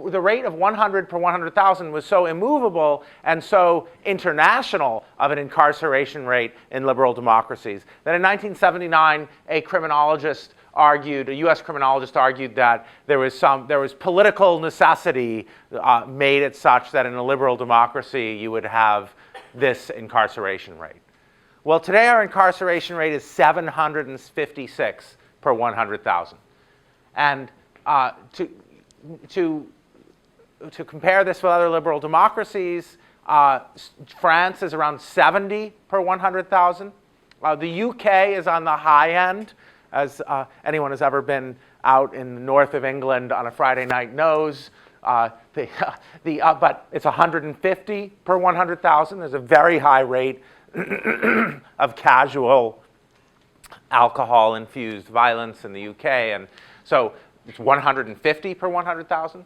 the rate of 100 per 100,000 was so immovable and so international of an incarceration rate in liberal democracies that in 1979 a U.S. criminologist argued that there was political necessity made it such that in a liberal democracy you would have this incarceration rate. Well, today our incarceration rate is 756 per 100,000. And to compare this with other liberal democracies, France is around 70 per 100,000. The UK is on the high end, as anyone who's ever been out in the north of England on a Friday night knows. But it's 150 per 100,000. There's a very high rate of casual alcohol-infused violence in the UK, and so it's 150 per 100,000.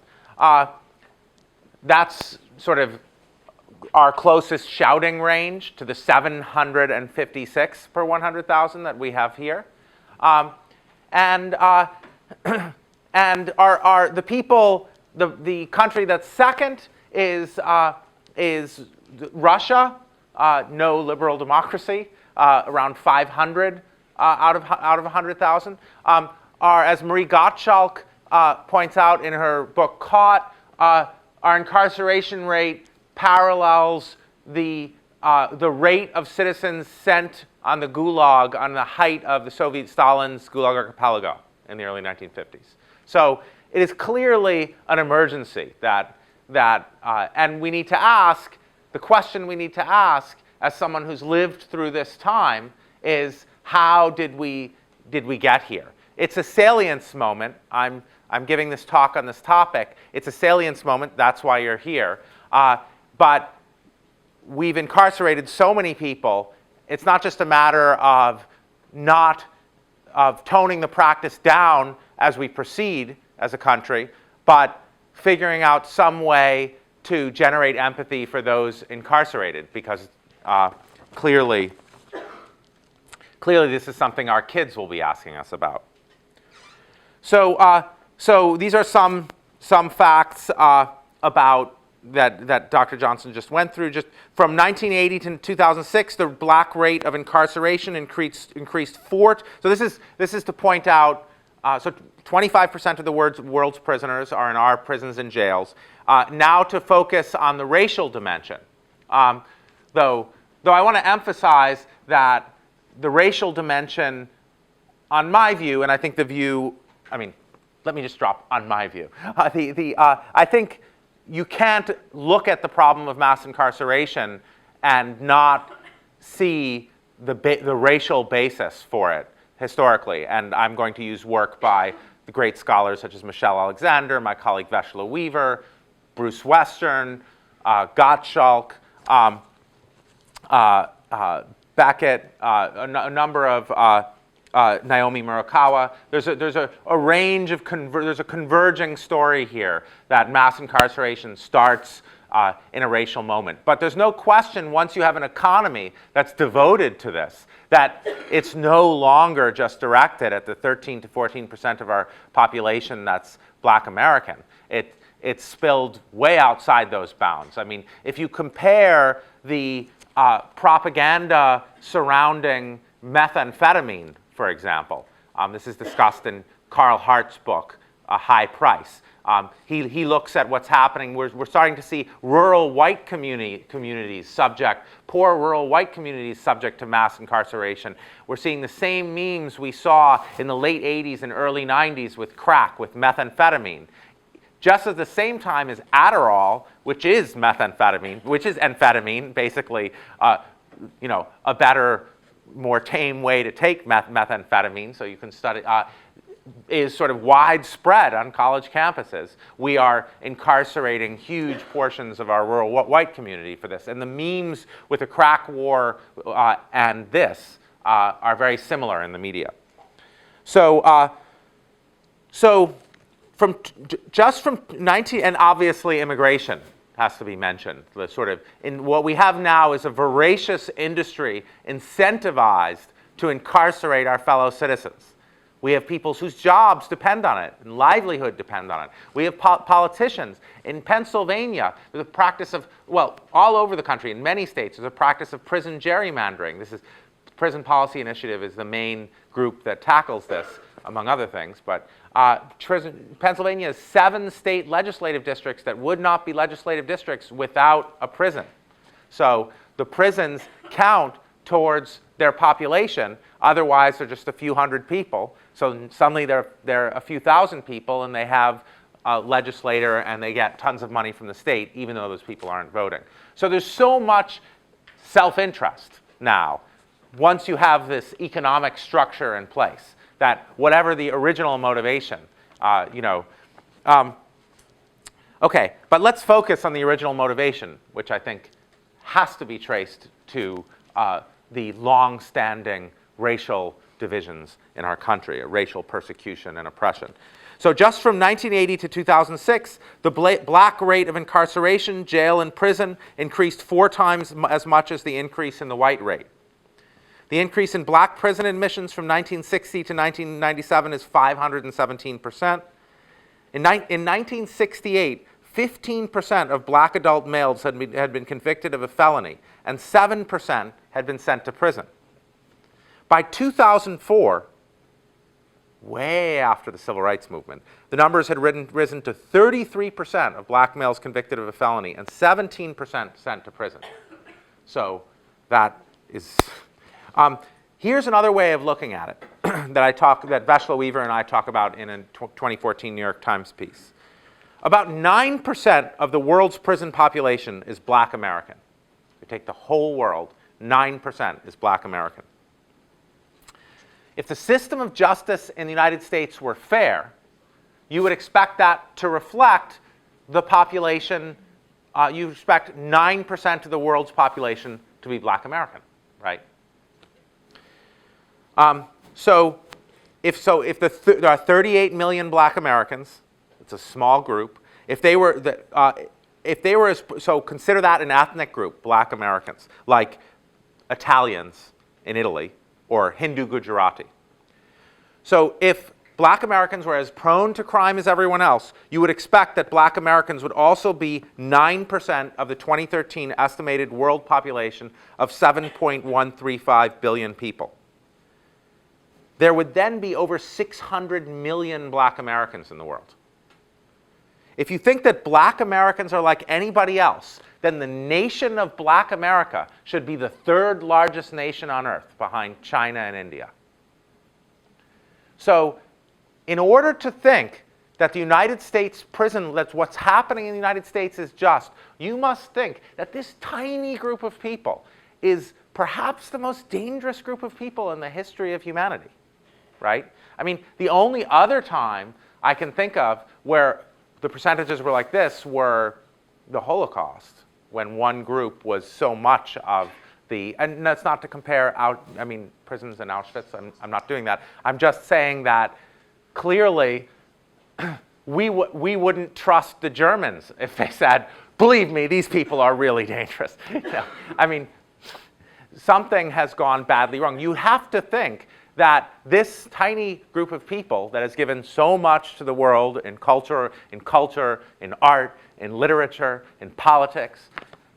That's sort of our closest shouting range to the 756 per 100,000 that we have here. And the country that's second is Russia, no liberal democracy, around 500 out of 100,000. As Marie Gottschalk points out in her book Caught, our incarceration rate parallels the rate of citizens sent on the Gulag on the height of the Soviet Stalin's Gulag Archipelago in the early 1950s. So it is clearly an emergency and we need to ask, the question we need to ask as someone who's lived through this time is, how did we get here? It's a salience moment. I'm giving this talk on this topic. It's a salience moment. That's why you're here. But we've incarcerated so many people. It's not just a matter of toning the practice down as we proceed as a country, but figuring out some way to generate empathy for those incarcerated, because clearly this is something our kids will be asking us about. So these are some facts about that Dr. Johnson just went through. Just from 1980 to 2006, the black rate of incarceration increased 4. So this is to point out. So 25% of the world's prisoners are in our prisons and jails. Now to focus on the racial dimension, though I want to emphasize that the racial dimension, on my view, and I think the view, let me just drop on my view. I think you can't look at the problem of mass incarceration and not see the racial basis for it historically. And I'm going to use work by the great scholars such as Michelle Alexander, my colleague Veshla Weaver, Bruce Western, Gottschalk, Beckett, a number of Naomi Murakawa. There's a range of there's a converging story here that mass incarceration starts in a racial moment. But there's no question, once you have an economy that's devoted to this, that it's no longer just directed at the 13 to 14% of our population that's Black American. It's spilled way outside those bounds. If you compare the propaganda surrounding methamphetamine, for example, this is discussed in Carl Hart's book, A High Price. He looks at what's happening. We're starting to see rural white poor rural white communities subject to mass incarceration. We're seeing the same memes we saw in the late 80s and early 90s with crack, with methamphetamine. Just at the same time as Adderall, which is amphetamine, basically, a better, more tame way to take methamphetamine, so you can study, is sort of widespread on college campuses. We are incarcerating huge portions of our rural white community for this. And the memes with the crack war and this are very similar in the media. So from 19, and obviously immigration has to be mentioned. What we have now is a voracious industry incentivized to incarcerate our fellow citizens. We have people whose jobs depend on it and livelihood depend on it. We have politicians. In Pennsylvania, there's a practice of, well, all over the country, in many states, there's a practice of prison gerrymandering. This is, Prison Policy Initiative is the main group that tackles this, among other things. But Pennsylvania has 7 state legislative districts that would not be legislative districts without a prison. So the prisons count towards their population. Otherwise, they're just a few hundred people. So suddenly they're a few thousand people, and they have a legislator, and they get tons of money from the state, even though those people aren't voting. So there's so much self-interest now, once you have this economic structure in place, that whatever the original motivation, okay, but let's focus on the original motivation, which I think has to be traced to the long-standing racial divisions in our country, racial persecution and oppression. So just from 1980 to 2006, the black rate of incarceration, jail, and prison increased 4 times as much as the increase in the white rate. The increase in black prison admissions from 1960 to 1997 is 517%. In 1968, 15% of black adult males had been convicted of a felony, and 7% had been sent to prison. By 2004, way after the Civil Rights Movement, the numbers had risen to 33% of black males convicted of a felony and 17% sent to prison. So that is... here's another way of looking at it that Veshla Weaver and I talk about in a 2014 New York Times piece. About 9% of the world's prison population is black American. If you take the whole world, 9% is black American. If the system of justice in the United States were fair, you would expect that to reflect the population. You expect 9% of the world's population to be black American, right? So if there are 38 million black Americans, it's a small group. If they were, so consider that an ethnic group, black Americans, like Italians in Italy or Hindu Gujarati. So if black Americans were as prone to crime as everyone else, you would expect that black Americans would also be 9% of the 2013 estimated world population of 7.135 billion people. There would then be over 600 million black Americans in the world. If you think that black Americans are like anybody else, then the nation of black America should be the 3rd largest nation on earth behind China and India. So in order to think that the United States prison, that what's happening in the United States is just, you must think that this tiny group of people is perhaps the most dangerous group of people in the history of humanity, right? I mean, the only other time I can think of where the percentages were like this were the Holocaust, when one group was so much of the, and that's not to compare prisons in Auschwitz, I'm not doing that. I'm just saying that clearly we wouldn't trust the Germans if they said, believe me, these people are really dangerous. I mean, something has gone badly wrong. You have to think that this tiny group of people that has given so much to the world in culture, in art, in literature, in politics,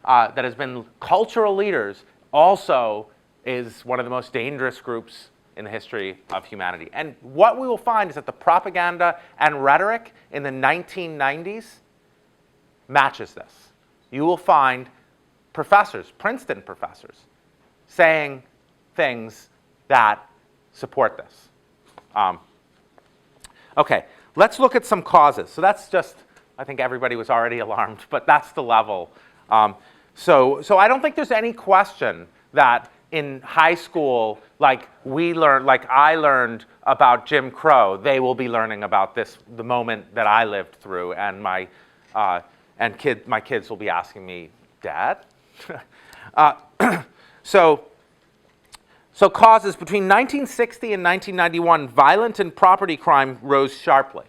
that has been cultural leaders, also is one of the most dangerous groups in the history of humanity. And what we will find is that the propaganda and rhetoric in the 1990s matches this. You will find professors, Princeton professors, saying things that support this. Okay, let's look at some causes. So that's just, I think everybody was already alarmed, but that's the level. So I don't think there's any question that in high school, like I learned about Jim Crow, they will be learning about this, the moment that I lived through, and my kids will be asking me, Dad? So causes, between 1960 and 1991, violent and property crime rose sharply.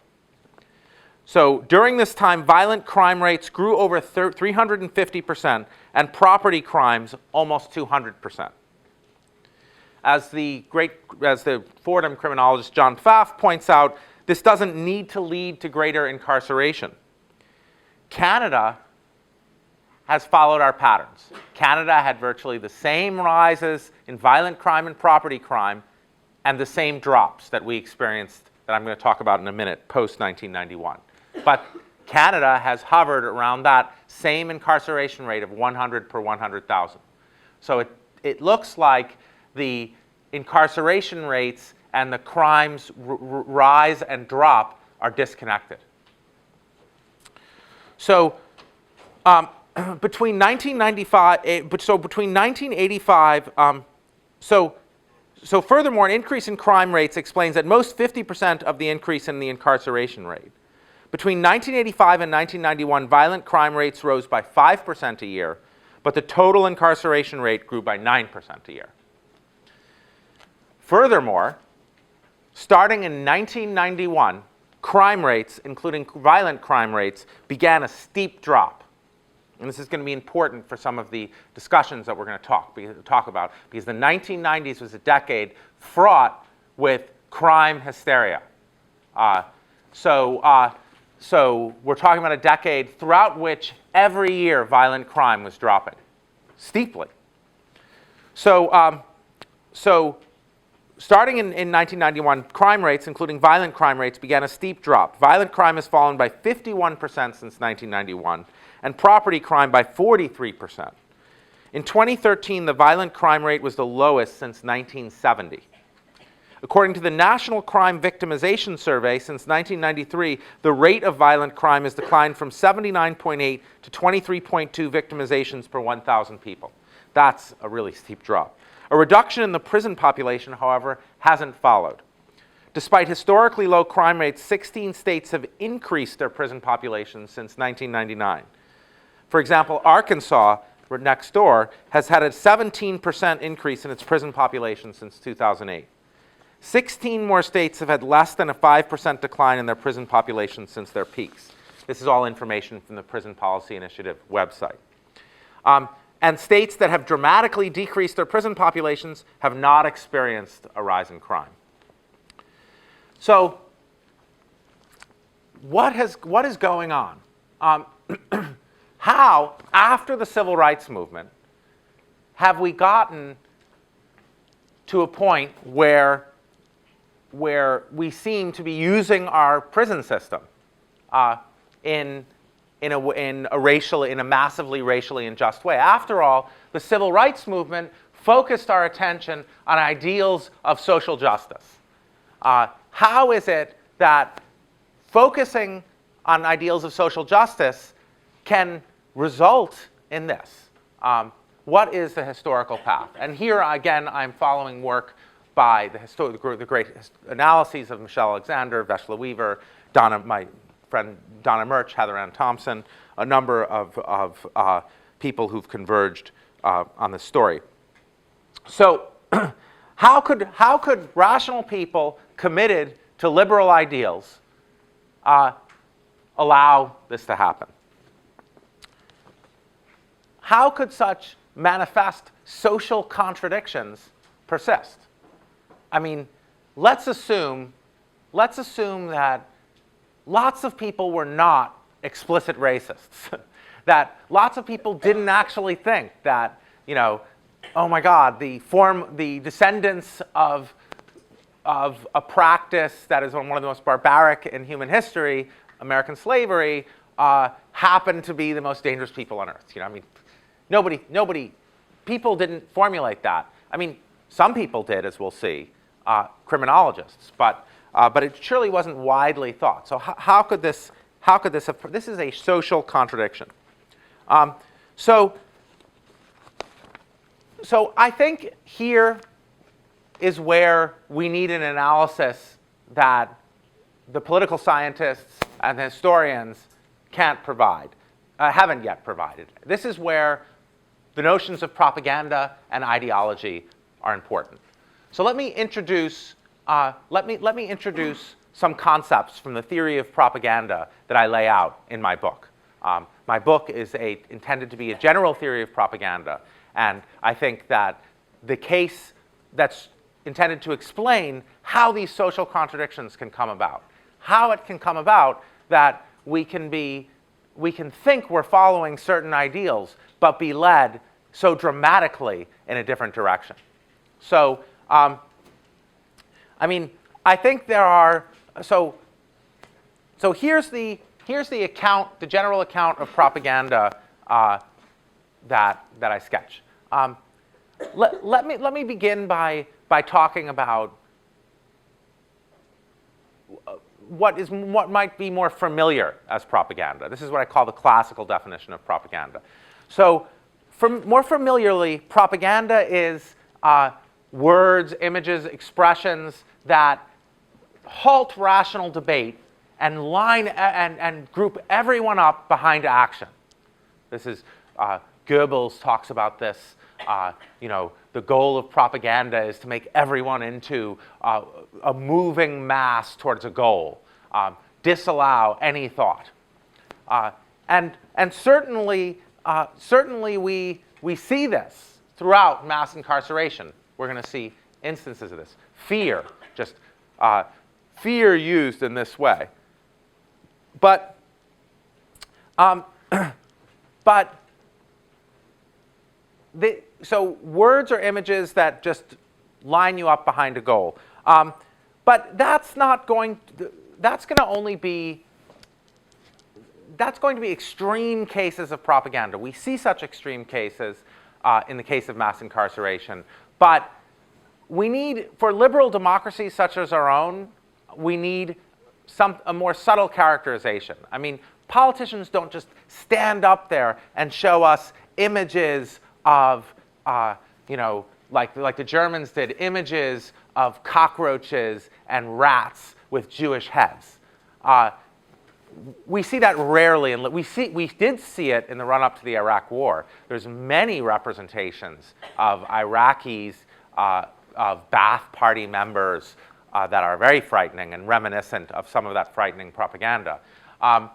So during this time, violent crime rates grew over 350%, and property crimes almost 200%. as the Fordham criminologist John Pfaff points out, this doesn't need to lead to greater incarceration. Canada has followed our patterns. Canada had virtually the same rises in violent crime and property crime and the same drops that we experienced, that I'm going to talk about in a minute, post-1991. But Canada has hovered around that same incarceration rate of 100 per 100,000. So it looks like the incarceration rates and the crimes rise and drop are disconnected. So between 1985, so furthermore, an increase in crime rates explains at most 50% of the increase in the incarceration rate. Between 1985 and 1991, violent crime rates rose by 5% a year, but the total incarceration rate grew by 9% a year. Furthermore, starting in 1991, crime rates, including violent crime rates, began a steep drop. And this is going to be important for some of the discussions that we're going to talk about, because the 1990s was a decade fraught with crime hysteria. So we're talking about a decade throughout which every year violent crime was dropping steeply. So starting in 1991, crime rates, including violent crime rates, began a steep drop. Violent crime has fallen by 51% since 1991, and property crime by 43%. In 2013, the violent crime rate was the lowest since 1970. According to the National Crime Victimization Survey, since 1993, the rate of violent crime has declined from 79.8 to 23.2 victimizations per 1,000 people. That's a really steep drop. A reduction in the prison population, however, hasn't followed. Despite historically low crime rates, 16 states have increased their prison populations since 1999. For example, Arkansas, next door, has had a 17% increase in its prison population since 2008. 16 more states have had less than a 5% decline in their prison population since their peaks. This is all information from the Prison Policy Initiative website. And states that have dramatically decreased their prison populations have not experienced a rise in crime. So what is going on? How, after the civil rights movement, have we gotten to a point where we seem to be using our prison system in a massively racially unjust way? After all, the civil rights movement focused our attention on ideals of social justice. How is it that focusing on ideals of social justice can result in this? What is the historical path? And here, again, I'm following work by the great analyses of Michelle Alexander, Veshla Weaver, my friend Donna Murch, Heather Ann Thompson, a number of people who've converged on this story. So how could rational people committed to liberal ideals allow this to happen? How could such manifest social contradictions persist? I mean, let's assume that lots of people were not explicit racists, that lots of people didn't actually think that, oh my God, the descendants of a practice that is one of the most barbaric in human history, American slavery, happen to be the most dangerous people on earth. People didn't formulate that. I mean, some people did, as we'll see, criminologists, but it surely wasn't widely thought. So how could this have? This is a social contradiction. So I think here is where we need an analysis that the political scientists and the historians can't provide, haven't yet provided. This is where the notions of propaganda and ideology are important. So let me introduce some concepts from the theory of propaganda that I lay out in my book. My book is intended to be a general theory of propaganda, and I think that the case that's intended to explain how these social contradictions can come about. How it can come about that we can think we're following certain ideals, but be led so dramatically in a different direction. So, I mean, I think there are, so here's the account, the general account of propaganda that I sketch. Let me begin by talking about what might be more familiar as propaganda. This is what I call the classical definition of propaganda. So, more familiarly, propaganda is words, images, expressions that halt rational debate and line and group everyone up behind action. This is Goebbels talks about this. You know, the goal of propaganda is to make everyone into a moving mass towards a goal. Disallow any thought. And certainly we see this throughout mass incarceration. We're going to see instances of this. Fear, just fear used in this way. But so words or images that just line you up behind a goal. But that's going to be extreme cases of propaganda. We see such extreme cases in the case of mass incarceration. But we need, for liberal democracies such as our own, we need a more subtle characterization. I mean, politicians don't just stand up there and show us images of, you know, like the Germans did, images of cockroaches and rats with Jewish heads. We see that rarely, and we did see it in the run-up to the Iraq War. There's many representations of Iraqis, of Ba'ath Party members that are very frightening and reminiscent of some of that frightening propaganda. And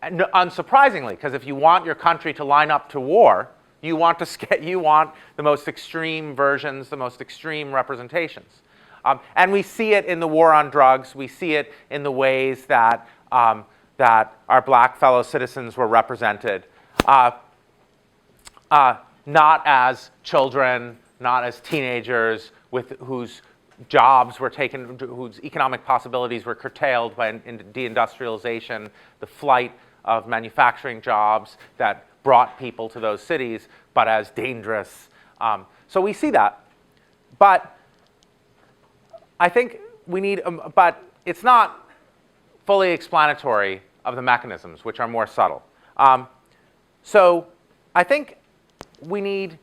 unsurprisingly, because if you want your country to line up to war, you want the most extreme versions, the most extreme representations. And we see it in the war on drugs. We see it in the ways that our black fellow citizens were represented, not as children, not as teenagers whose jobs were taken, whose economic possibilities were curtailed by deindustrialization, the flight of manufacturing jobs that brought people to those cities, but as dangerous. So we see that. But I think we need, but it's not fully explanatory of the mechanisms, which are more subtle. So I think we need,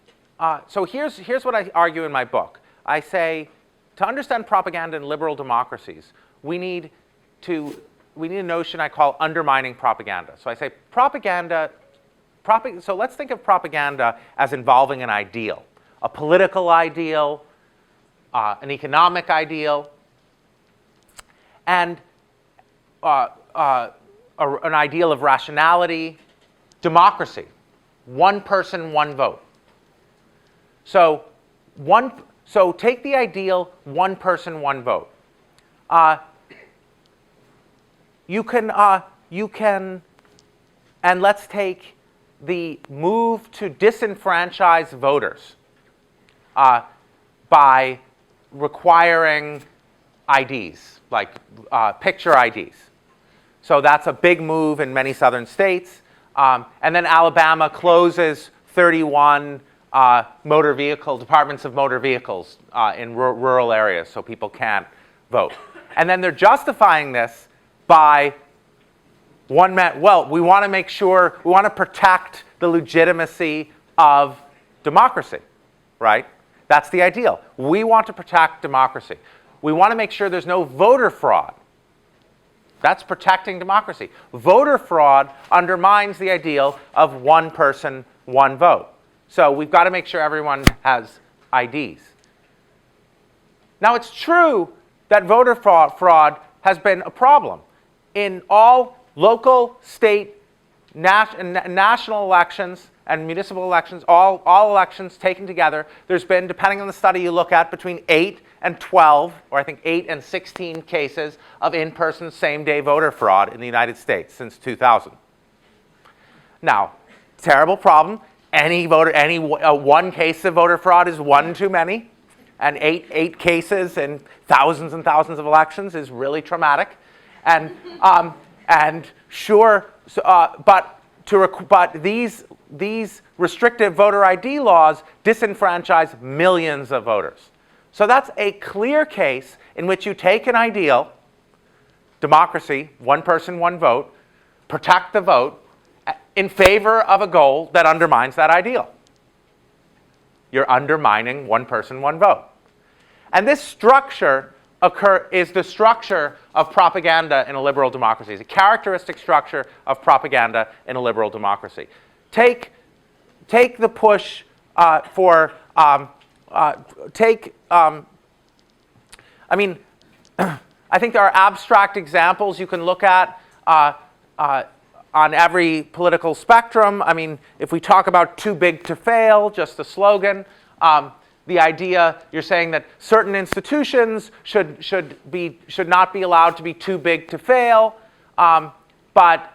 so here's what I argue in my book. I say, to understand propaganda in liberal democracies, we need a notion I call undermining propaganda. So I say so let's think of propaganda as involving an ideal, a political ideal, an economic ideal, and an ideal of rationality, democracy, one person, one vote. So take the ideal, one person, one vote. You can, and let's take the move to disenfranchise voters by requiring IDs, like picture IDs. So that's a big move in many southern states. And then Alabama closes 31 departments of motor vehicles in rural areas so people can't vote. And then they're justifying this by we want to make sure, we want to protect the legitimacy of democracy, right? That's the ideal. We want to protect democracy. We want to make sure there's no voter fraud. That's protecting democracy. Voter fraud undermines the ideal of one person, one vote. So we've got to make sure everyone has IDs. Now, it's true that voter fraud has been a problem in all local, state, national elections and municipal elections, all elections taken together, there's been, depending on the study you look at, between 8 and 12, or I think 8 and 16 cases of in-person same-day voter fraud in the United States since 2000. Now, terrible problem. One case of voter fraud is one too many, and eight cases in thousands and thousands of elections is really traumatic. And sure, but these restrictive voter ID laws disenfranchise millions of voters. So that's a clear case in which you take an ideal, democracy, one person, one vote, protect the vote, in favor of a goal that undermines that ideal. You're undermining one person, one vote. And this structure is the structure of propaganda in a liberal democracy. It's a characteristic structure of propaganda in a liberal democracy. Take the push for, I mean, I think there are abstract examples you can look at on every political spectrum. I mean, if we talk about too big to fail, just the slogan, the idea, you're saying that certain institutions should not be allowed to be too big to fail, but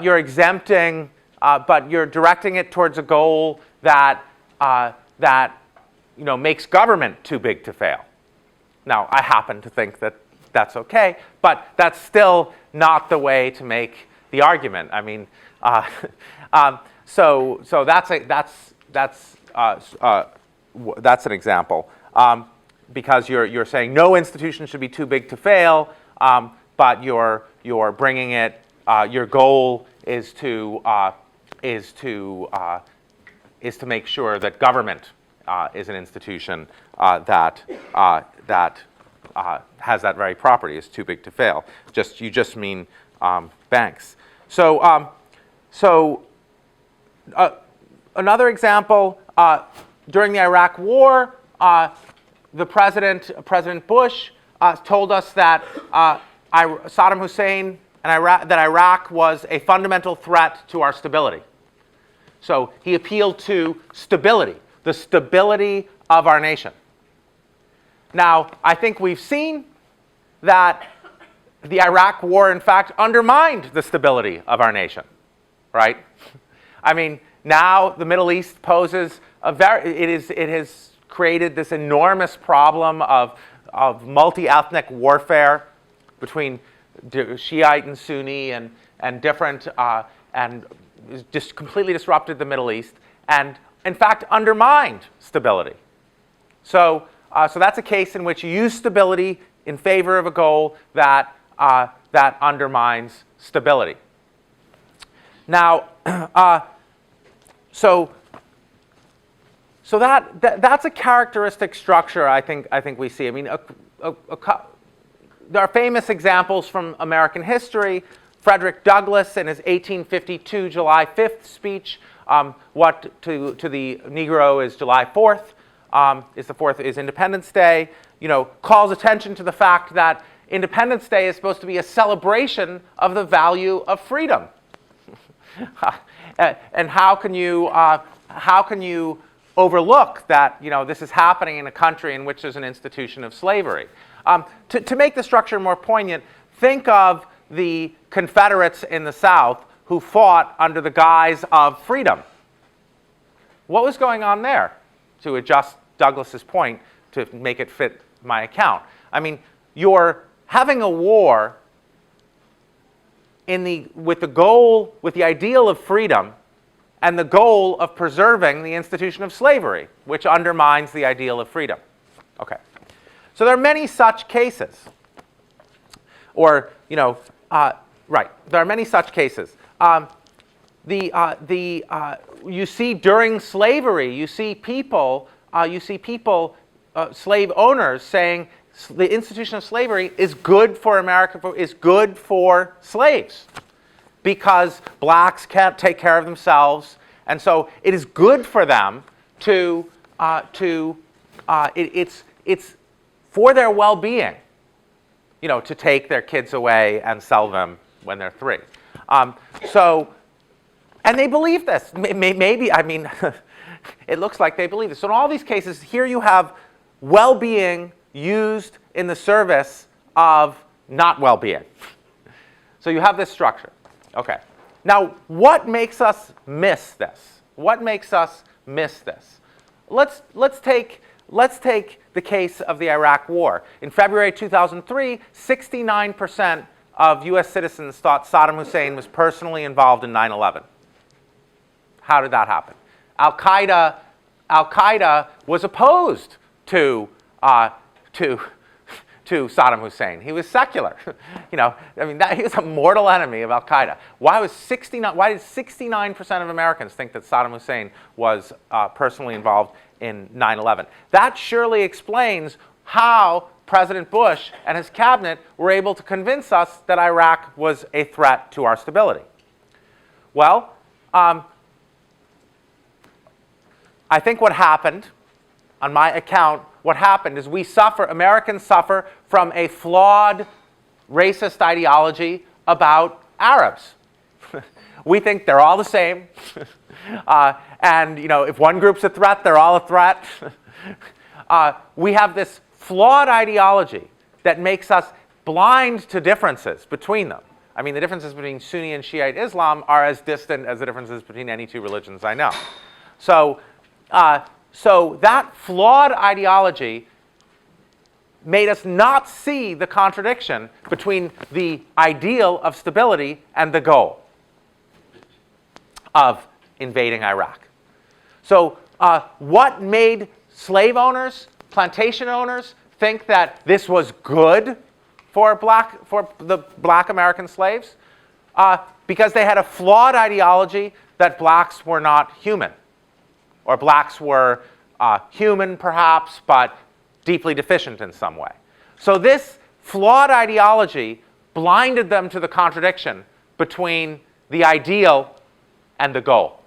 you're exempting, but you're directing it towards a goal that makes government too big to fail. Now, I happen to think that that's okay, but that's still not the way to make the argument. I mean, so that's an example, because you're saying no institution should be too big to fail, but you're bringing it. Your goal is to make sure that government is an institution that has that very property, is too big to fail. You just mean banks. So another example, during the Iraq War, the President Bush, told us that Saddam Hussein and that Iraq was a fundamental threat to our stability. So he appealed to stability, the stability of our nation. Now, I think we've seen that the Iraq War, in fact, undermined the stability of our nation, right? I mean, now the Middle East poses it has created this enormous problem of multi-ethnic warfare between Shiite and Sunni and different, and just completely disrupted the Middle East and, in fact, undermined stability. So that's a case in which you use stability in favor of a goal that undermines stability. Now, so that's a characteristic structure I think we see. I mean, there are famous examples from American history. Frederick Douglass, in his 1852 July 5th speech, what to the Negro is July 4th, is Independence Day, calls attention to the fact that Independence Day is supposed to be a celebration of the value of freedom. And how can you overlook that this is happening in a country in which there's an institution of slavery? To make the structure more poignant, think of the Confederates in the South who fought under the guise of freedom. What was going on there? To adjust Douglass's point to make it fit my account. I mean, you're having a war with the ideal of freedom and the goal of preserving the institution of slavery, which undermines the ideal of freedom. Okay. So there are many such cases. Or, right, there are many such cases. You see during slavery, you see people, slave owners saying the institution of slavery is good for America, is good for slaves, because blacks can't take care of themselves, and so it is good for them it's for their well-being, to take their kids away and sell them when they're 3. And they believe this. Maybe, I mean, it looks like they believe this. So in all these cases, here you have well-being used in the service of not well-being. So you have this structure. Okay. Now, what makes us miss this? What makes us miss this? Let's take the case of the Iraq War. In February 2003, 69% of U.S. citizens thought Saddam Hussein was personally involved in 9/11. How did that happen? Al-Qaeda was opposed to Saddam Hussein. He was secular. He was a mortal enemy of Al-Qaeda. Why did 69% of Americans think that Saddam Hussein was personally involved in 9/11? That surely explains how President Bush and his cabinet were able to convince us that Iraq was a threat to our stability. Well, I think what happened, on my account, what happened is Americans suffer from a flawed racist ideology about Arabs. We think they're all the same. And if one group's a threat, they're all a threat. We have this flawed ideology that makes us blind to differences between them. I mean, the differences between Sunni and Shiite Islam are as distant as the differences between any two religions I know. So that flawed ideology made us not see the contradiction between the ideal of stability and the goal of invading Iraq. So what made slave owners, plantation owners, think that this was good for the black American slaves? Because they had a flawed ideology that blacks were not human. Or blacks were human, perhaps, but deeply deficient in some way. So this flawed ideology blinded them to the contradiction between the ideal and the goal.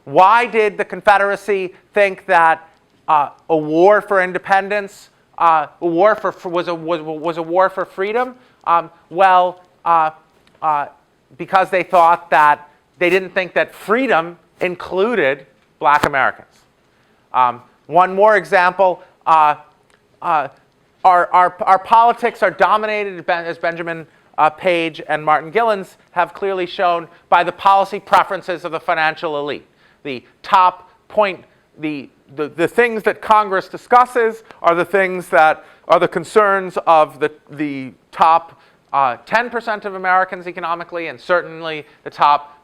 Why did the Confederacy think that a war for independence, was a war for freedom? Because they thought that they didn't think that freedom included black Americans. One more example, our politics are dominated, as Benjamin Page and Martin Gilens have clearly shown, by the policy preferences of the financial elite. The top point, the things that Congress discusses are the things that are the concerns of the top 10% of Americans economically, and certainly the top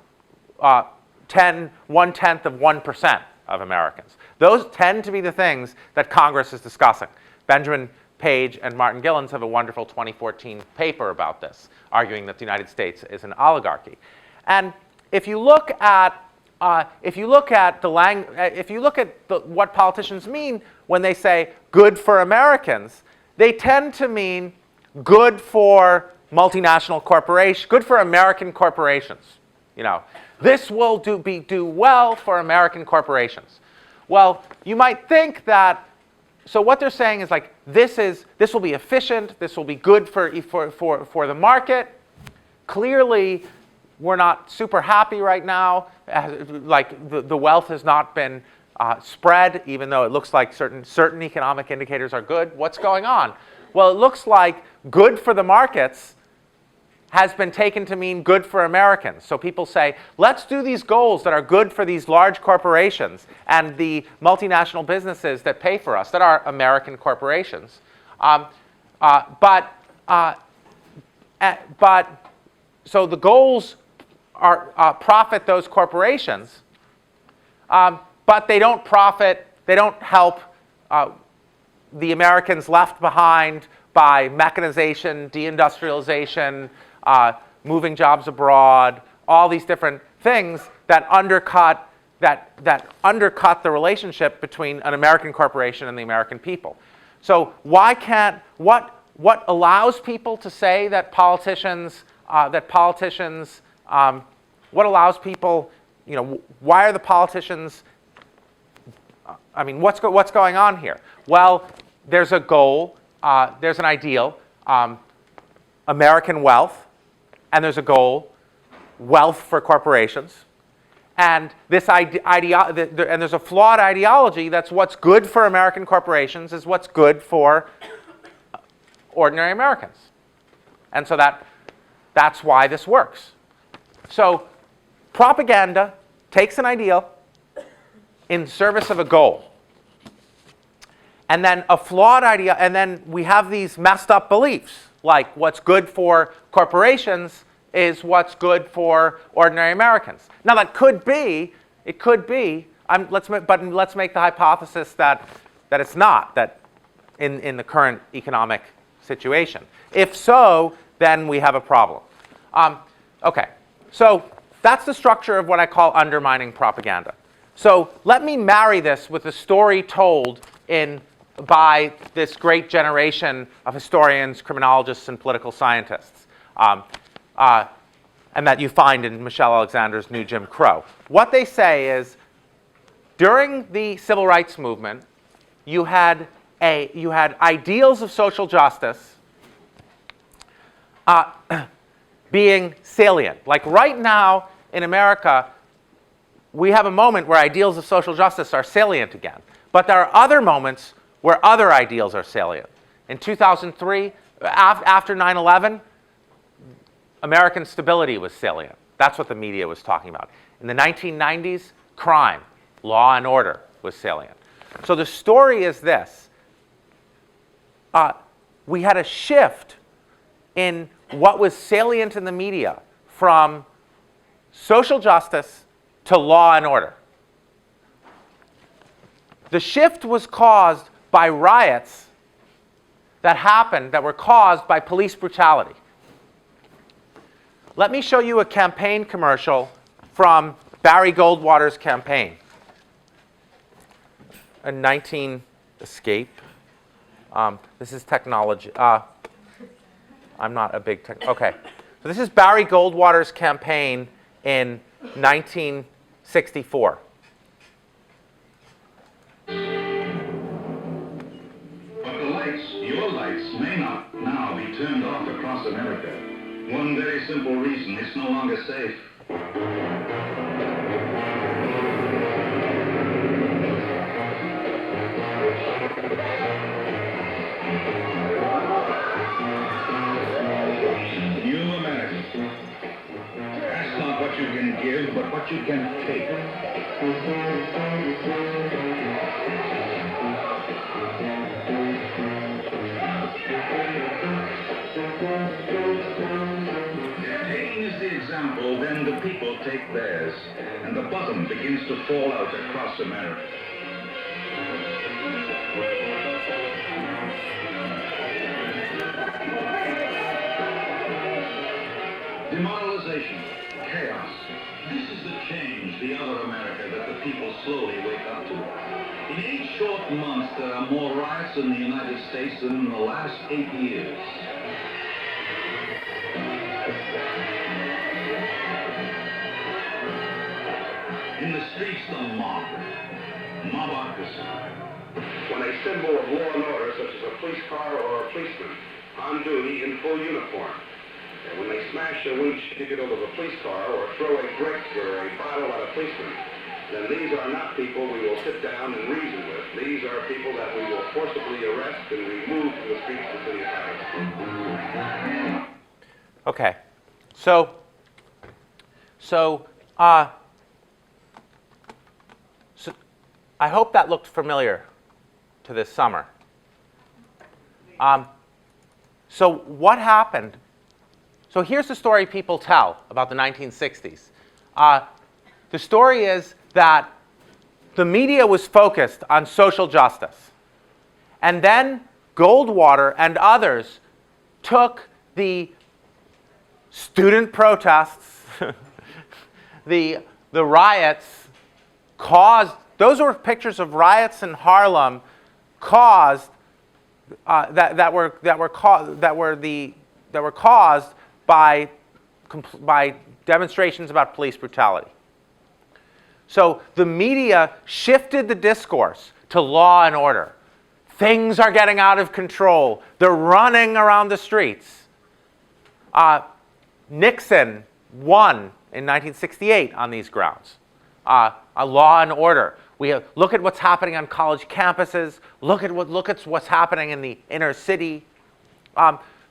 1/10 of 1% of Americans. Those tend to be the things that Congress is discussing. Benjamin Page and Martin Gilens have a wonderful 2014 paper about this, arguing that the United States is an oligarchy. And if you look at what politicians mean when they say good for Americans, they tend to mean good for multinational corporations, good for American corporations. This will do well for American corporations. Well, you might think that. So what they're saying is like this will be efficient. This will be good for the market. Clearly, we're not super happy right now. Like the wealth has not been spread, even though it looks like certain economic indicators are good. What's going on? Well, it looks like good for the markets has been taken to mean good for Americans. So people say, let's do these goals that are good for these large corporations and the multinational businesses that pay for us, that are American corporations. So the goals are profit those corporations, but they don't help the Americans left behind by mechanization, deindustrialization, moving jobs abroad, all these different things that undercut the relationship between an American corporation and the American people. So what allows people to say that politicians, what allows people, why are the politicians, what's going on here? Well, there's a goal, there's an ideal, American wealth, and there's a goal, wealth for corporations. And this and there's a flawed ideology that's what's good for American corporations is what's good for ordinary Americans. And so that's why this works. So propaganda takes an ideal in service of a goal. And then a flawed idea, and then we have these messed up beliefs, like what's good for corporations is what's good for ordinary Americans. Now that could be, it could be, let's make the hypothesis that it's not, that in the current economic situation. If so, then we have a problem. Okay, so that's the structure of what I call undermining propaganda. So let me marry this with a story told by this great generation of historians, criminologists, and political scientists, and that you find in Michelle Alexander's New Jim Crow. What they say is, during the civil rights movement, you had ideals of social justice being salient. Like right now in America, we have a moment where ideals of social justice are salient again. But there are other moments where other ideals are salient. In 2003, after 9/11, American stability was salient. That's what the media was talking about. In the 1990s, crime, law and order was salient. So the story is this. We had a shift in what was salient in the media from social justice to law and order. The shift was caused by riots that were caused by police brutality. Let me show you a campaign commercial from Barry Goldwater's campaign. A 19 escape. This is technology. I'm not a big tech. Okay. So this is Barry Goldwater's campaign in 1964. Your lights may not now be turned off across America. One very simple reason: it's no longer safe. New America. That's not what you can give, but what you can take. Then the people take theirs, and the bottom begins to fall out across America. Demoralization, chaos. This is the change, the other America, that the people slowly wake up to. In 8 short months, there are more riots in the United States than in the last 8 years. In the streets, the mobocracy. When a symbol of law and order, such as a police car or a policeman, on duty in full uniform, and when they smash the windshield of a police car or throw a brick or a bottle at a policeman, then these are not people we will sit down and reason with. These are people that we will forcibly arrest and remove from the streets of the city of Paris. Okay, so I hope that looked familiar to this summer. So what happened? So here's the story people tell about the 1960s. The story is that the media was focused on social justice. And then Goldwater and others took the student protests, the riots caused. Those were pictures of riots in Harlem caused that were caused by demonstrations about police brutality. So the media shifted the discourse to law and order. Things are getting out of control. They're running around the streets. Nixon won in 1968 on these grounds. A law and order. Look at what's happening on college campuses. Look at what's happening in the inner city.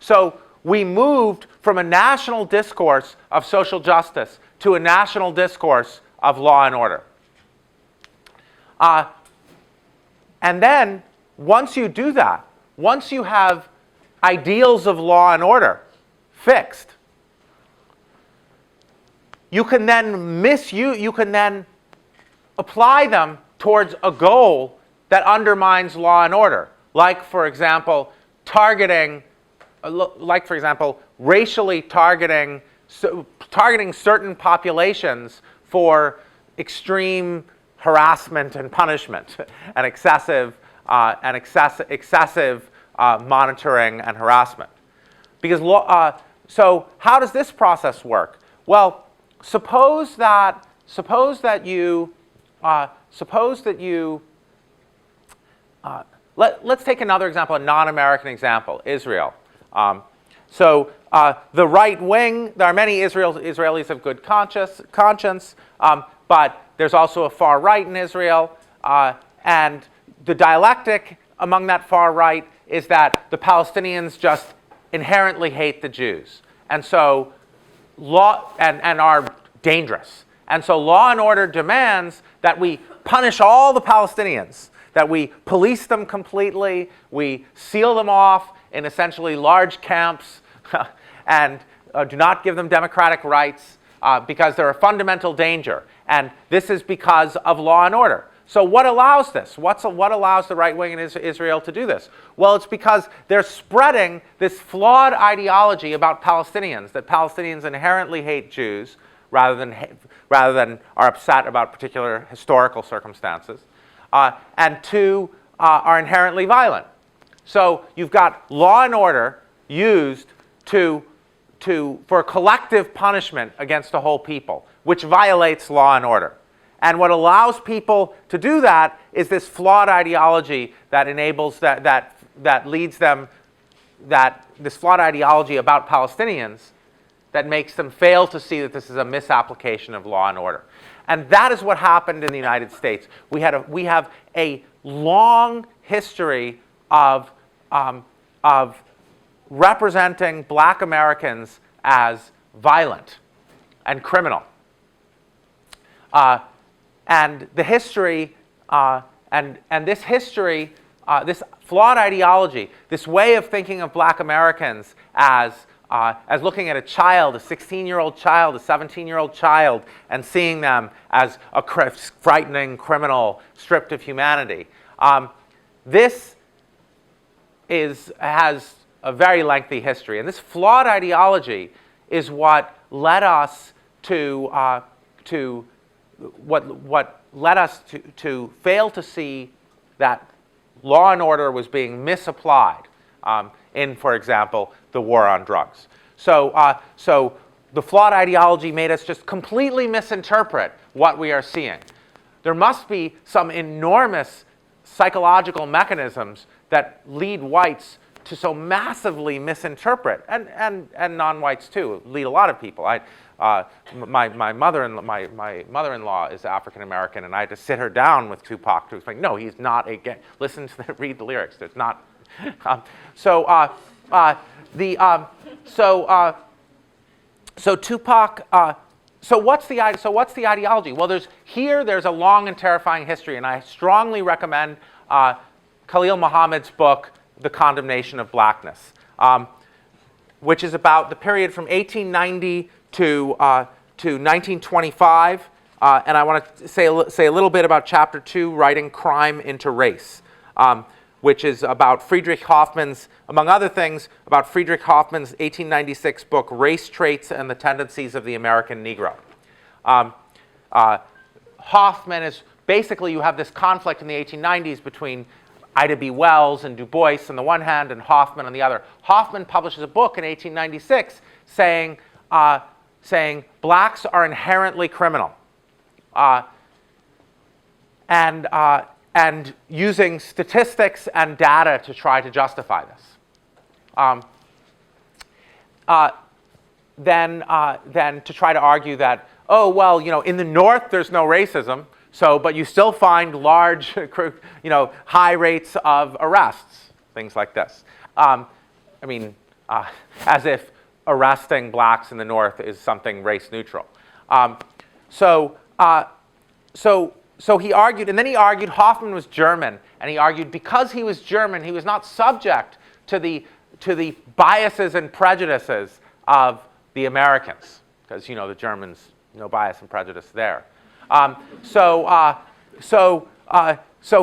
So we moved from a national discourse of social justice to a national discourse of law and order. And then, once you do that, once you have ideals of law and order fixed, you can then apply them towards a goal that undermines law and order. Like, for example, racially targeting certain populations for extreme harassment and punishment and excessive monitoring and harassment. Because so how does this process work? Well, suppose that you let's take another example, a non-American example, Israel. The right wing, there are many Israelis of good conscience, but there's also a far right in Israel, and the dialectic among that far right is that the Palestinians just inherently hate the Jews, and so and are dangerous. And so law and order demands that we punish all the Palestinians, that we police them completely, we seal them off in essentially large camps, and do not give them democratic rights because they're a fundamental danger. And this is because of law and order. So what allows this? What allows the right wing in Israel to do this? Well, it's because they're spreading this flawed ideology about Palestinians, that Palestinians inherently hate Jews rather than are upset about particular historical circumstances, and two, are inherently violent. So you've got law and order used for collective punishment against a whole people, which violates law and order. And what allows people to do that is this flawed ideology that enables that leads them, this flawed ideology about Palestinians that makes them fail to see that this is a misapplication of law and order. And that is what happened in the United States. We have a long history of representing black Americans as violent and criminal. And the history, and this history, this flawed ideology, this way of thinking of black Americans as looking at a child, a 16-year-old child, a 17-year-old child, and seeing them as a frightening criminal stripped of humanity. This has a very lengthy history, and this flawed ideology is what led us to fail to see that law and order was being misapplied in, for example, the war on drugs. So the flawed ideology made us just completely misinterpret what we are seeing. There must be some enormous psychological mechanisms that lead whites to so massively misinterpret, and non-whites too, lead a lot of people. My mother-in-law is African American, and I had to sit her down with Tupac to explain, no, he's not a gay. Listen to read the lyrics. There's not. So Tupac. So what's the ideology? Well, there's a long and terrifying history, and I strongly recommend Khalil Muhammad's book, The Condemnation of Blackness, which is about the period from 1890 to 1925, and I want to say a little bit about Chapter 2, Writing Crime into Race, which is about Friedrich Hoffman's, among other things, about Friedrich Hoffman's 1896 book, Race Traits and the Tendencies of the American Negro. Hoffman is basically, you have this conflict in the 1890s between Ida B. Wells and Du Bois on the one hand and Hoffman on the other. Hoffman publishes a book in 1896 saying blacks are inherently criminal, and using statistics and data to try to justify this. to try to argue that, oh, well, in the North there's no racism, but you still find large, high rates of arrests, things like this. As if arresting blacks in the North is something race neutral. So he argued, and then he argued Hoffman was German, and he argued because he was German, he was not subject to the biases and prejudices of the Americans, because the Germans, no bias and prejudice there. So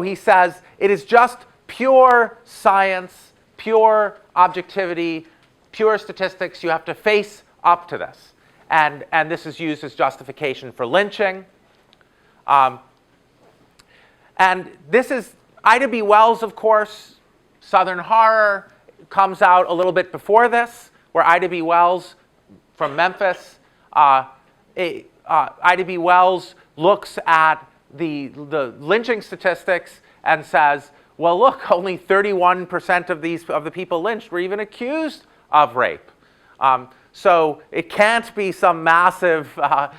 he says it is just pure science, pure objectivity, pure statistics. You have to face up to this, and this is used as justification for lynching. And this is Ida B. Wells, of course. Southern Horror comes out a little bit before this, where Ida B. Wells from Memphis, Ida B. Wells looks at the lynching statistics and says, well, look, only 31% of the people lynched were even accused of rape. So it can't be some massive, that's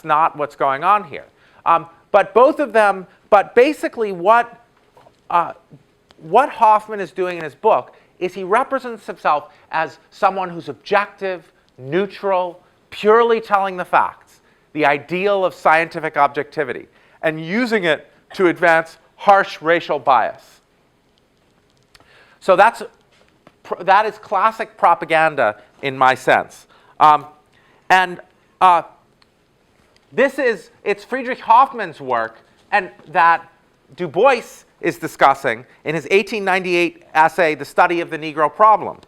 not what's going on here. But both of them, but basically what Hoffman is doing in his book is he represents himself as someone who's objective, neutral, purely telling the facts, the ideal of scientific objectivity, and using it to advance harsh racial bias. So that is classic propaganda in my sense. It's Friedrich Hoffman's work, and that Du Bois is discussing in his 1898 essay, The Study of the Negro Problem.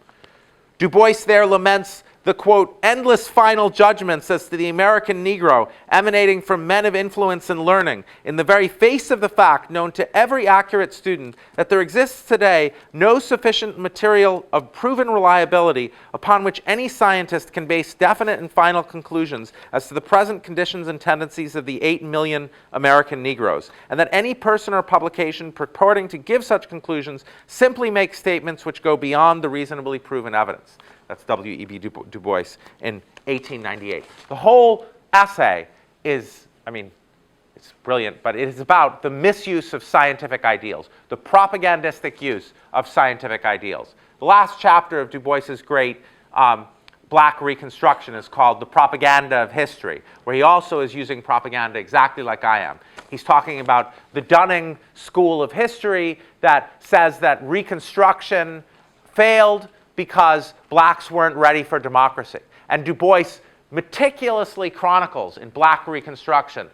Du Bois there laments the, quote, endless final judgments as to the American Negro emanating from men of influence and learning, in the very face of the fact known to every accurate student that there exists today no sufficient material of proven reliability upon which any scientist can base definite and final conclusions as to the present conditions and tendencies of the 8 million American Negroes, and that any person or publication purporting to give such conclusions simply makes statements which go beyond the reasonably proven evidence. That's W.E.B. Du Bois in 1898. The whole essay is, it's brilliant, but it is about the misuse of scientific ideals, the propagandistic use of scientific ideals. The last chapter of Du Bois's great Black Reconstruction is called The Propaganda of History, where he also is using propaganda exactly like I am. He's talking about the Dunning School of History that says that Reconstruction failed because blacks weren't ready for democracy. And Du Bois meticulously chronicles in Black Reconstruction,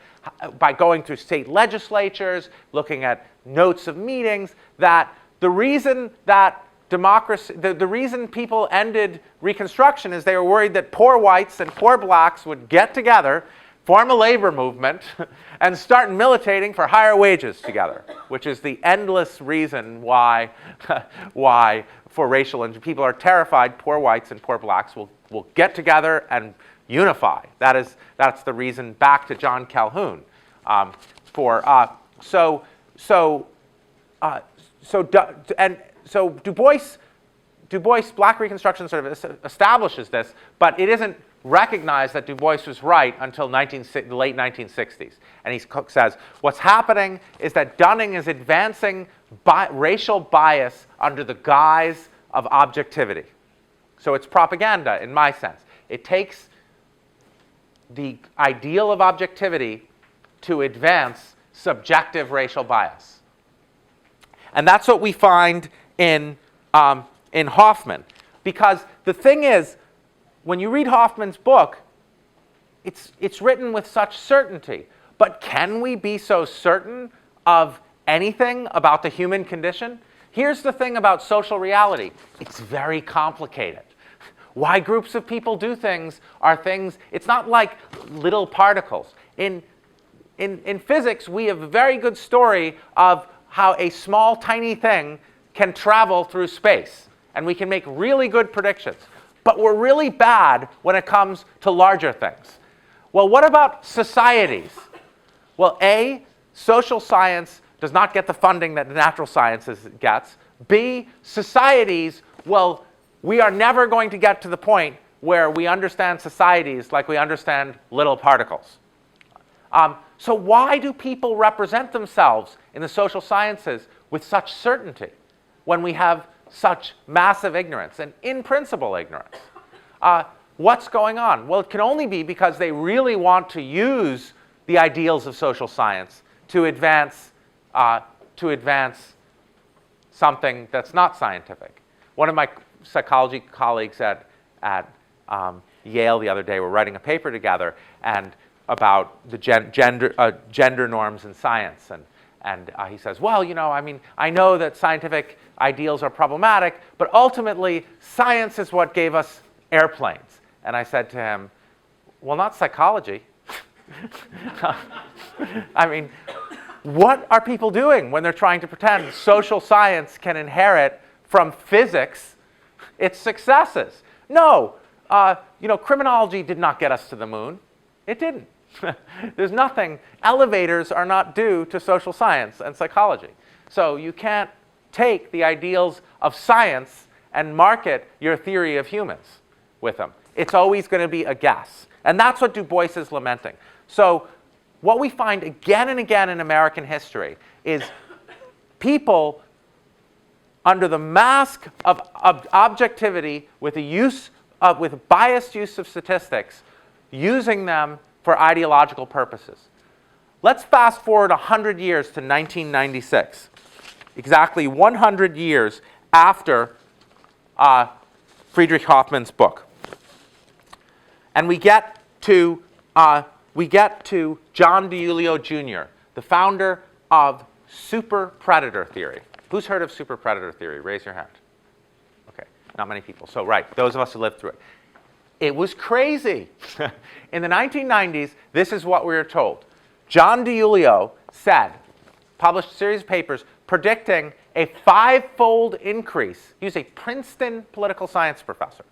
by going through state legislatures, looking at notes of meetings, that the reason that democracy, the reason people ended Reconstruction is they were worried that poor whites and poor blacks would get together, form a labor movement, and start militating for higher wages together, which is the endless reason why for racial injury. People are terrified poor whites and poor blacks will get together and unify. That's the reason, back to John Calhoun. So Du Bois, Black Reconstruction sort of establishes this, but it isn't recognized that Du Bois was right until the late 1960s. And he says, what's happening is that Dunning is advancing racial bias under the guise of objectivity. So it's propaganda in my sense. It takes the ideal of objectivity to advance subjective racial bias. And that's what we find in Hoffman. Because the thing is, when you read Hoffman's book, it's written with such certainty. But can we be so certain of anything about the human condition? Here's the thing about social reality. It's very complicated. Why groups of people do things are things, it's not like little particles. In physics, we have a very good story of how a small, tiny thing can travel through space. And we can make really good predictions. But we're really bad when it comes to larger things. Well, what about societies? Well, A, social science does not get the funding that the natural sciences gets. B, societies, well, we are never going to get to the point where we understand societies like we understand little particles. So why do people represent themselves in the social sciences with such certainty when we have such massive ignorance and in principle ignorance? What's going on? Well, it can only be because they really want to use the ideals of social science to advance something that's not scientific. One of my psychology colleagues at Yale the other day were writing a paper together and about the gender norms in science. And he says, well, I mean, I know that scientific ideals are problematic, but ultimately, science is what gave us airplanes. And I said to him, well, not psychology. I mean, what are people doing when they're trying to pretend social science can inherit from physics its successes? No, criminology did not get us to the moon. It didn't. There's nothing. Elevators are not due to social science and psychology. So you can't take the ideals of science and market your theory of humans with them. It's always going to be a guess. And that's what Du Bois is lamenting. So what we find again and again in American history is people under the mask of objectivity with with biased use of statistics, using them for ideological purposes. Let's fast forward 100 years to 1996, exactly 100 years after Friedrich Hoffmann's book. And we get to John DiIulio Jr., the founder of super predator theory. Who's heard of super predator theory? Raise your hand. Okay, not many people. So right, those of us who lived through it. It was crazy. In the 1990s, this is what we were told. John DiIulio published a series of papers predicting a 5-fold increase. He was a Princeton political science professor.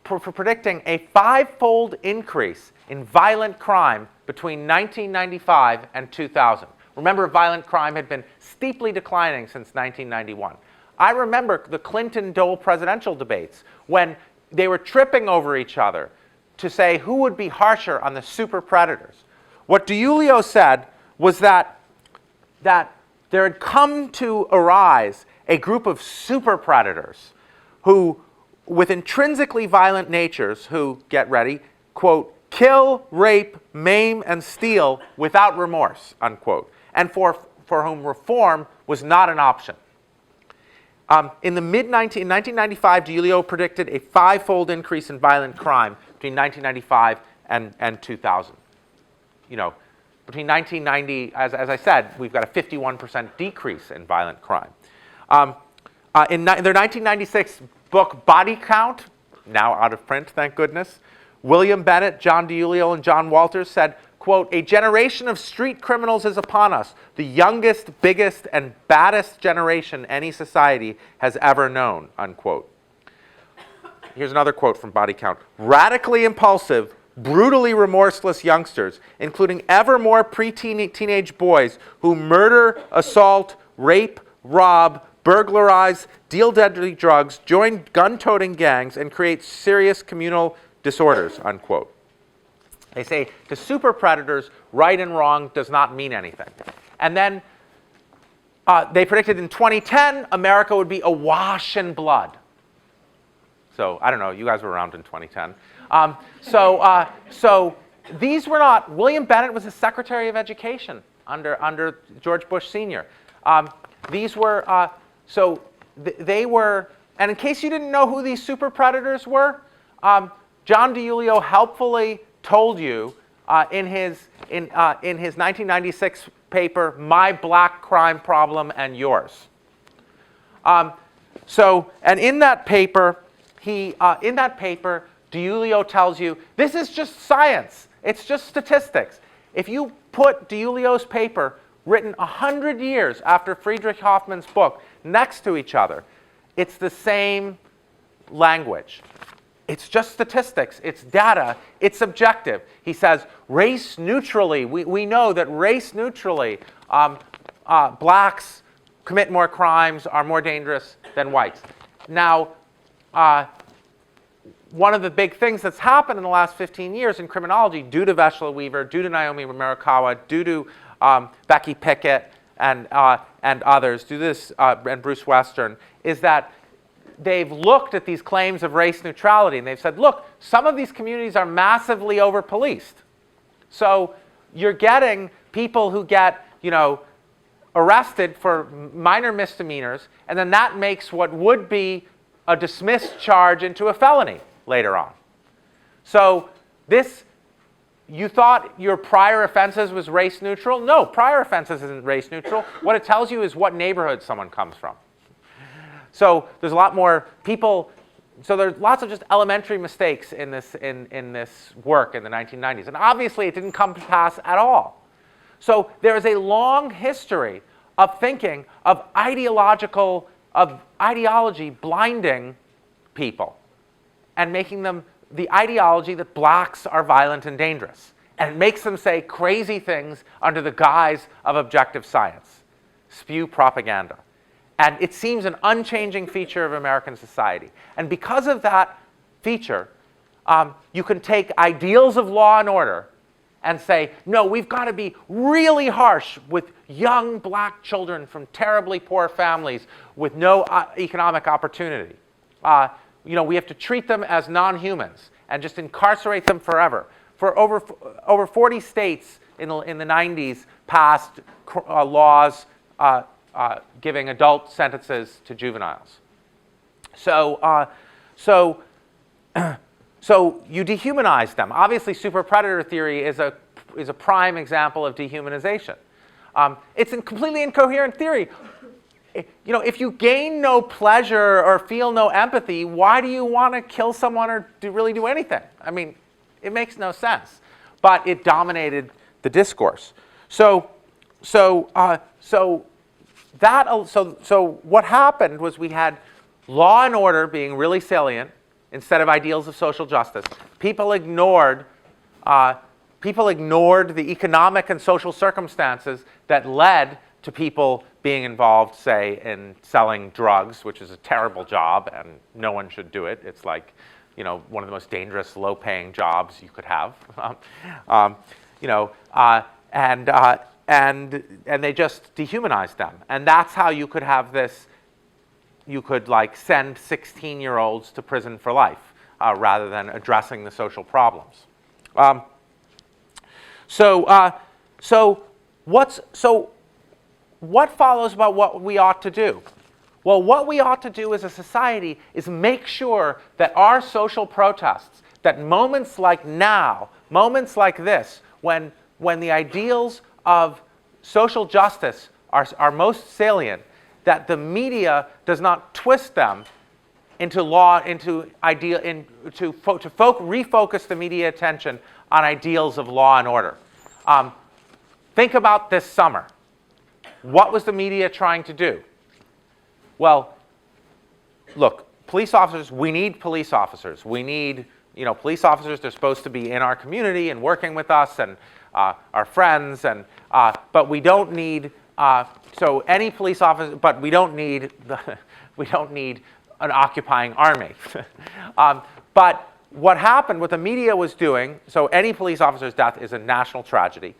Predicting a 5-fold increase in violent crime between 1995 and 2000. Remember, violent crime had been steeply declining since 1991. I remember the Clinton-Dole presidential debates when they were tripping over each other to say who would be harsher on the super predators. What DiIulio said was that there had come to arise a group of super predators who, with intrinsically violent natures, who, get ready, quote, kill, rape, maim, and steal without remorse, unquote, and for whom reform was not an option. In 1995, DiIulio predicted a 5-fold increase in violent crime between 1995 and 2000. Between 1990, as I said, we've got a 51% decrease in violent crime. In their 1996 book, Body Count, now out of print, thank goodness, William Bennett, John DiIulio, and John Walters said, quote, a generation of street criminals is upon us, the youngest, biggest, and baddest generation any society has ever known, unquote. Here's another quote from Body Count. Radically impulsive, brutally remorseless youngsters, including ever more teenage boys who murder, assault, rape, rob, burglarize, deal deadly drugs, join gun-toting gangs, and create serious communal disorders, unquote. They say to super predators, right and wrong does not mean anything. And then they predicted in 2010, America would be awash in blood. So I don't know, you guys were around in 2010. So these were not, William Bennett was the Secretary of Education under George Bush Sr. These were, they were, and in case you didn't know who these super predators were, John DiIulio helpfully told you in his 1996 paper, My Black Crime Problem and Yours. And in that paper, DiIulio tells you, this is just science. It's just statistics. If you put DiIulio's paper, written 100 years after Friedrich Hoffmann's book, next to each other, it's the same language. It's just statistics, it's data, it's objective. He says, race neutrally, we know that race neutrally, blacks commit more crimes, are more dangerous than whites. Now, one of the big things that's happened in the last 15 years in criminology, due to Veshla Weaver, due to Naomi Murakawa, due to Becky Pickett and others, due to this, and Bruce Western, is that they've looked at these claims of race neutrality and they've said, look, some of these communities are massively over-policed. So you're getting people who get, arrested for minor misdemeanors, and then that makes what would be a dismissed charge into a felony later on. So you thought your prior offenses was race neutral? No, prior offenses isn't race neutral. What it tells you is what neighborhood someone comes from. So there's a lot more people, so there's lots of just elementary mistakes in this work in the 1990s. And obviously it didn't come to pass at all. So there is a long history of thinking of ideology blinding people and making them the ideology that blacks are violent and dangerous. And it makes them say crazy things under the guise of objective science, spew propaganda. And it seems an unchanging feature of American society. And because of that feature, you can take ideals of law and order and say, no, we've got to be really harsh with young black children from terribly poor families with no economic opportunity. We have to treat them as non-humans and just incarcerate them forever. For over 40 states in the 90s passed laws giving adult sentences to juveniles. So you dehumanize them. Obviously, super-predator theory is a prime example of dehumanization. It's a completely incoherent theory. If you gain no pleasure or feel no empathy, why do you want to kill someone or really do anything? I mean, it makes no sense. But it dominated the discourse. So what happened was we had law and order being really salient instead of ideals of social justice. People ignored the economic and social circumstances that led to people being involved, say, in selling drugs, which is a terrible job and no one should do it. It's like, one of the most dangerous, low-paying jobs you could have. And they just dehumanized them. And that's how you could have this, you could send 16-year-olds to prison for life rather than addressing the social problems. What follows about what we ought to do? Well, what we ought to do as a society is make sure that our social protests, that moments like now, moments like this, when the ideals of social justice are most salient, that the media does not twist them into refocus the media attention on ideals of law and order. Think about this summer. What was the media trying to do? Well, look, police officers, we need police officers. We need, police officers, they're supposed to be in our community and working with us and our friends, but we don't need, any police officer, but we don't need an occupying army. But what happened, what the media was doing, so any police officer's death is a national tragedy,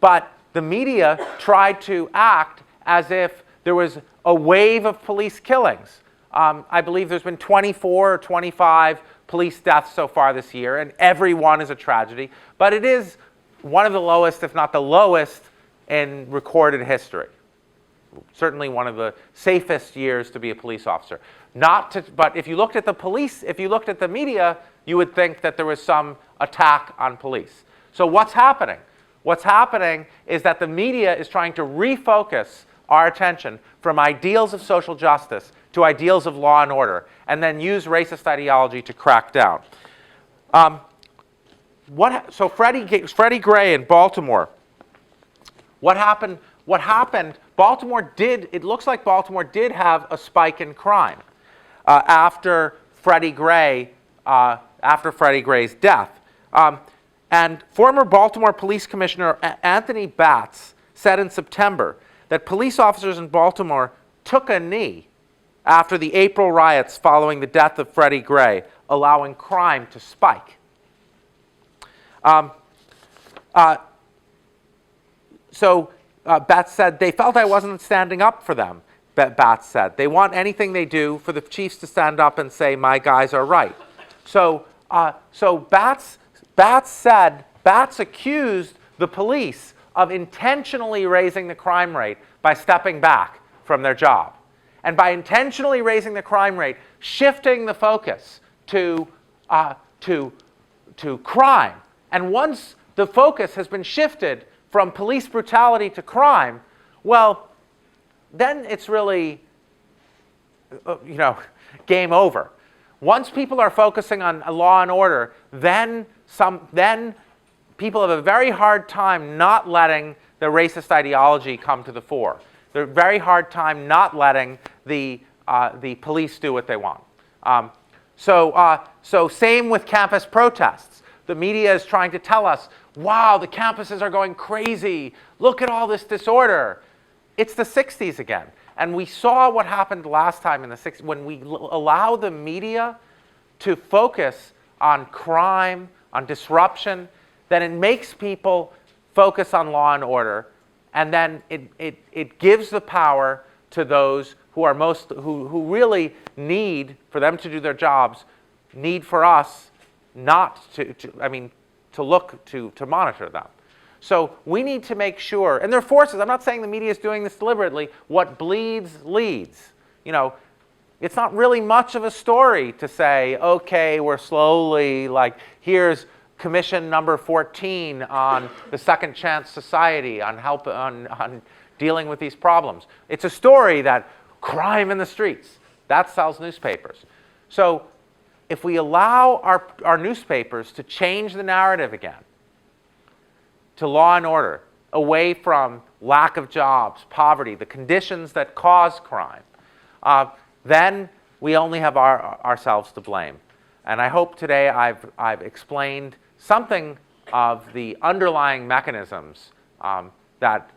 but the media tried to act as if there was a wave of police killings. I believe there's been 24 or 25 police deaths so far this year, and every one is a tragedy. But it is one of the lowest, if not the lowest, in recorded history. Certainly one of the safest years to be a police officer. But if you looked at the media, you would think that there was some attack on police. So what's happening? What's happening is that the media is trying to refocus our attention from ideals of social justice to ideals of law and order, and then use racist ideology to crack down. So Freddie Gray in Baltimore, what happened? It looks like Baltimore did have a spike in crime after Freddie Gray's death. And former Baltimore Police Commissioner Anthony Batts said in September that police officers in Baltimore took a knee after the April riots following the death of Freddie Gray, allowing crime to spike. Batts said, they felt I wasn't standing up for them, Batts said. They want anything they do for the chiefs to stand up and say, my guys are right. So Batts accused the police of intentionally raising the crime rate by stepping back from their job. And by intentionally raising the crime rate, shifting the focus to crime. And once the focus has been shifted from police brutality to crime, well, then it's really, game over. Once people are focusing on law and order, then people have a very hard time not letting the racist ideology come to the fore. They're very hard time not letting the police do what they want. So same with campus protests. The media is trying to tell us, wow, the campuses are going crazy. Look at all this disorder. It's the 60s again. And we saw what happened last time in the 60s when we allow the media to focus on crime, on disruption, then it makes people focus on law and order, and then it gives the power to those who are who really need for them to do their jobs, need for us not to look to monitor them. So we need to make sure, and there are forces, I'm not saying the media is doing this deliberately, what bleeds leads. It's not really much of a story to say, okay, we're slowly, here's commission number 14 on the Second Chance Society on dealing with these problems. It's a story that crime in the streets, that sells newspapers. So if we allow our newspapers to change the narrative again to law and order, away from lack of jobs, poverty, the conditions that cause crime, then we only have ourselves to blame. And I hope today I've explained something of the underlying mechanisms that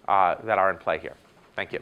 are in play here. Thank you.